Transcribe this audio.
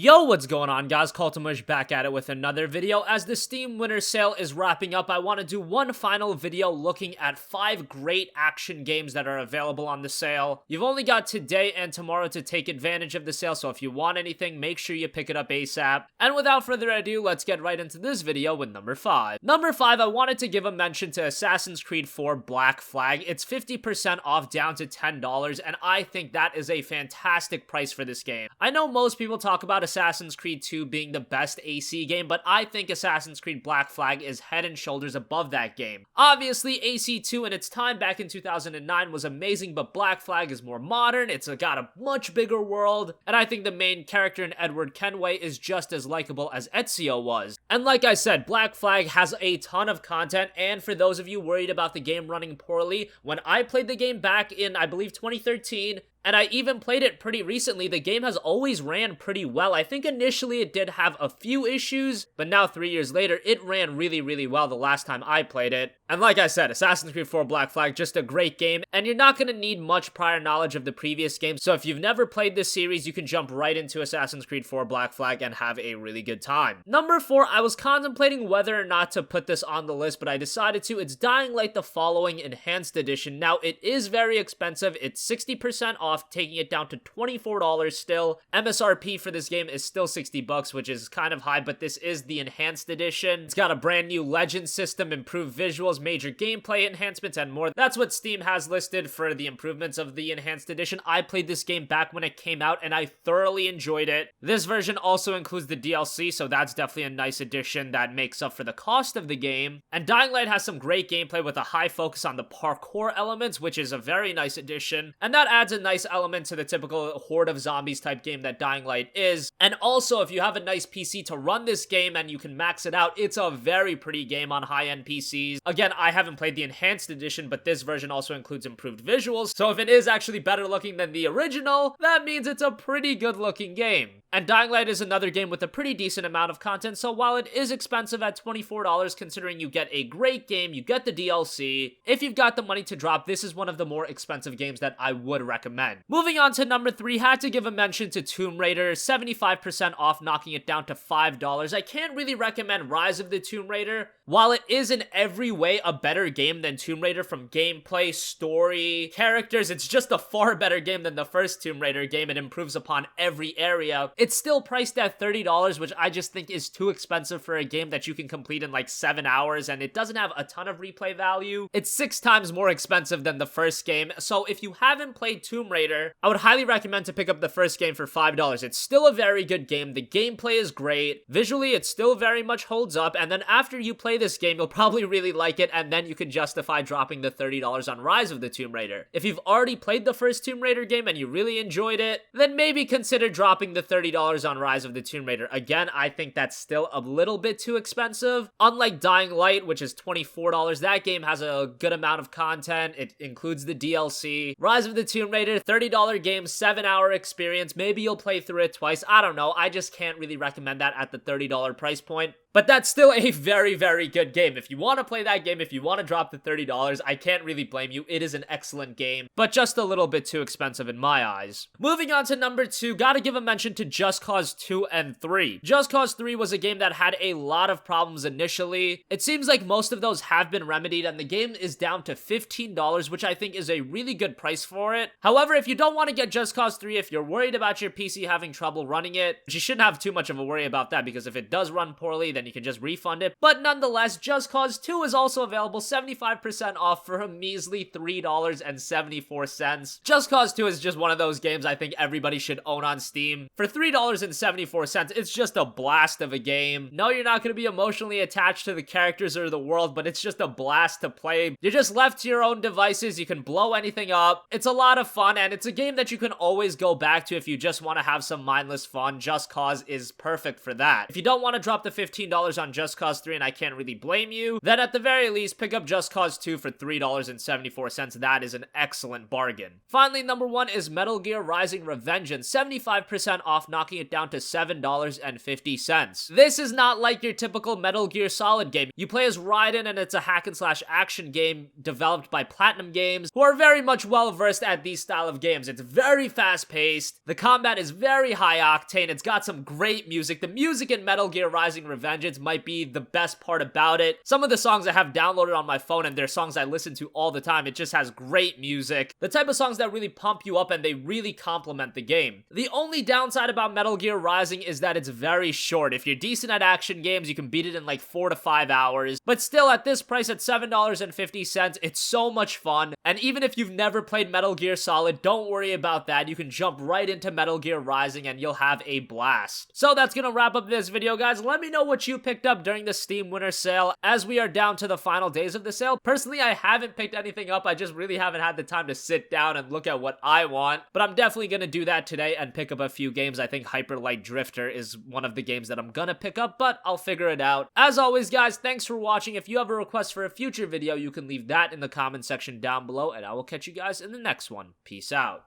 Yo, what's going on guys? Cultimush back at it with another video. As the Steam Winter Sale is wrapping up, I want to do one final video looking at 5 great action games that are available on the sale. You've only got today and tomorrow to take advantage of the sale, so if you want anything, make sure you pick it up ASAP. And without further ado, let's get right into this video with number 5. Number 5, I wanted to give a mention to Assassin's Creed 4 Black Flag. It's 50% off down to $10, and I think that is a fantastic price for this game. I know most people talk about Assassin's Creed 2 being the best AC game, but I think Assassin's Creed Black Flag is head and shoulders above that game. Obviously, AC2 in its time back in 2009 was amazing, but Black Flag is more modern, it's got a much bigger world, and I think the main character in Edward Kenway is just as likable as Ezio was. And like I said, Black Flag has a ton of content, and for those of you worried about the game running poorly, when I played the game back in, I believe, 2013, and I even played it pretty recently, the game has always ran pretty well. I think initially it did have a few issues, but now 3 years later, it ran really well the last time I played it. And like I said, Assassin's Creed 4 Black Flag, just a great game, and you're not going to need much prior knowledge of the previous game, so if you've never played this series, you can jump right into Assassin's Creed 4 Black Flag and have a really good time. Number 4, I was contemplating whether or not to put this on the list, but I decided to. It's Dying Light the Following Enhanced Edition. Now, it is very expensive. It's 60% off, taking it down to $24 still. MSRP for this game is still $60, which is kind of high, but this is the Enhanced Edition. It's got a brand new legend system, improved visuals, major gameplay enhancements, and more. That's what Steam has listed for the improvements of the Enhanced Edition. I played this game back when it came out, and I thoroughly enjoyed it. This version also includes the DLC, so that's definitely a nice addition that makes up for the cost of the game. And Dying Light has some great gameplay with a high focus on the parkour elements, which is a very nice addition, and that adds a nice element to the typical Horde of Zombies type game that Dying Light is. And also, if you have a nice PC to run this game and you can max it out, it's a very pretty game on high-end PCs. Again, I haven't played the Enhanced Edition, but this version also includes improved visuals, so if it is actually better looking than the original, that means it's a pretty good looking game. And Dying Light is another game with a pretty decent amount of content, so while it is expensive at $24, considering you get a great game, you get the DLC, if you've got the money to drop, this is one of the more expensive games that I would recommend. Moving on to number 3, had to give a mention to Tomb Raider, 75% off, knocking it down to $5. I can't really recommend Rise of the Tomb Raider. While it is in every way a better game than Tomb Raider from gameplay, story, characters, it's just a far better game than the first Tomb Raider game. It improves upon every area. It's still priced at $30, which I just think is too expensive for a game that you can complete in like 7 hours, and it doesn't have a ton of replay value. It's 6 times more expensive than the first game, so if you haven't played Tomb Raider, I would highly recommend to pick up the first game for $5. It's still a very good game. The gameplay is great. Visually, it still very much holds up, and then after you play this game, you'll probably really like it, and then you can justify dropping the $30 on Rise of the Tomb Raider. If you've already played the first Tomb Raider game and you really enjoyed it, then maybe consider dropping the $30 on Rise of the Tomb Raider. Again, I think that's still a little bit too expensive. Unlike Dying Light, which is $24, that game has a good amount of content. It includes the DLC. Rise of the Tomb Raider, $30 game, 7-hour experience. Maybe you'll play through it twice. I don't know. I just can't really recommend that at the $30 price point. But that's still a very good game. If you want to play that game, if you want to drop the $30, I can't really blame you. It is an excellent game, but just a little bit too expensive in my eyes. Moving on to number 2, gotta give a mention to Just Cause 2 and 3. Just Cause 3 was a game that had a lot of problems initially. It seems like most of those have been remedied, and the game is down to $15, which I think is a really good price for it. However, if you don't want to get Just Cause 3, if you're worried about your PC having trouble running it, you shouldn't have too much of a worry about that, because if it does run poorly, then you can just refund it. But nonetheless, Just Cause 2 is also available 75% off for a measly $3.74. Just Cause 2 is just one of those games I think everybody should own on Steam. For $3.74, it's just a blast of a game. No, you're not going to be emotionally attached to the characters or the world, but it's just a blast to play. You're just left to your own devices. You can blow anything up. It's a lot of fun, and it's a game that you can always go back to if you just want to have some mindless fun. Just Cause is perfect for that. If you don't want to drop the $15, $15 on Just Cause 3, and I can't really blame you, then at the very least, pick up Just Cause 2 for $3.74. That is an excellent bargain. Finally, number 1 is Metal Gear Rising Revengeance, 75% off, knocking it down to $7.50. This is not like your typical Metal Gear Solid game. You play as Raiden, and it's a hack-and-slash action game developed by Platinum Games, who are very much well-versed at these style of games. It's very fast-paced, the combat is very high-octane, it's got some great music. The music in Metal Gear Rising Revengeance might be the best part about it. Some of the songs I have downloaded on my phone, and they're songs I listen to all the time. It just has great music. The type of songs that really pump you up, and they really complement the game. The only downside about Metal Gear Rising is that it's very short. If you're decent at action games, you can beat it in like 4 to 5 hours. But still, at this price, at $7.50, it's so much fun. And even if you've never played Metal Gear Solid, don't worry about that. You can jump right into Metal Gear Rising and you'll have a blast. So that's gonna wrap up this video, guys. Let me know what you picked up during the Steam Winter Sale, as we are down to the final days of the sale. Personally, I haven't picked anything up. I just really haven't had the time to sit down and look at what I want. But I'm definitely gonna do that today and pick up a few games. I think Hyper Light Drifter is one of the games that I'm gonna pick up, but I'll figure it out. As always, guys, thanks for watching. If you have a request for a future video, you can leave that in the comment section down below, and I will catch you guys in the next one. Peace out.